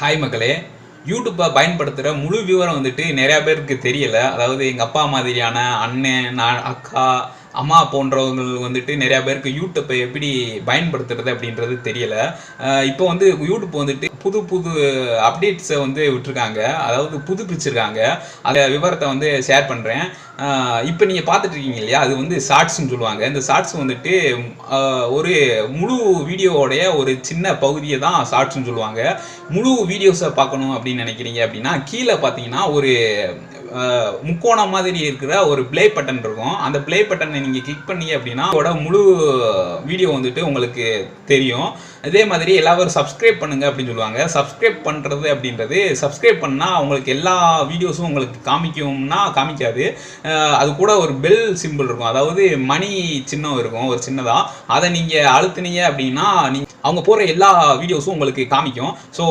Hi மக்களே, யூடியூப்பை பயன்படுத்துகிற முழு விவரம் வந்துட்டு நிறையா பேருக்கு தெரியல. அதாவது எங்கள் அப்பா மாதிரியான அண்ணன், நான், அக்கா, அம்மா போன்றவங்க வந்துட்டு நிறையா பேருக்கு யூடியூப்பை எப்படி பயன்படுத்துறது அப்படின்றது தெரியல. இப்போ வந்து யூடியூப் வந்துட்டு புது புது அப்டேட்ஸை வந்து விட்டுருக்காங்க, அதாவது புதுப்பிச்சிருக்காங்க. அந்த விவரத்தை வந்து ஷேர் பண்ணுறேன். இப்போ நீங்கள் பார்த்துட்டு இருக்கீங்க இல்லையா, அது வந்து ஷார்ட்ஸ்ன்னு சொல்லுவாங்க. இந்த ஷார்ட்ஸ் வந்துட்டு ஒரு முழு வீடியோவோடைய ஒரு சின்ன பகுதியை தான் ஷார்ட்ஸ்ன்னு சொல்லுவாங்க. முழு வீடியோஸை பார்க்கணும் அப்படின்னு நினைக்கிறீங்க அப்படின்னா கீழே பார்த்தீங்கன்னா ஒரு முக்கோணம் மாதிரி இருக்கிற ஒரு ப்ளே பட்டன் இருக்கும். அந்த ப்ளே பட்டனை நீங்கள் கிளிக் பண்ணீங்க அப்படின்னா அதோட முழு வீடியோ வந்துட்டு உங்களுக்கு தெரியும். இதே மாதிரி எல்லாரும் சப்ஸ்கிரைப் பண்ணுங்க அப்படின்னு சொல்லுவாங்க. சப்ஸ்கிரைப் பண்ணுறது அப்படின்றது, சப்ஸ்கிரைப் பண்ணால் உங்களுக்கு எல்லா வீடியோஸும் உங்களுக்கு காமிக்கும்னா காமிக்காது. அது கூட ஒரு பெல் சிம்பிள் இருக்கும், அதாவது மணி சின்னம் இருக்கும் ஒரு சின்னதாக. அதை நீங்கள் அழுத்துனீங்க அப்படின்னா அவங்க போகிற எல்லா வீடியோஸும் உங்களுக்கு காமிக்கும். ஸோ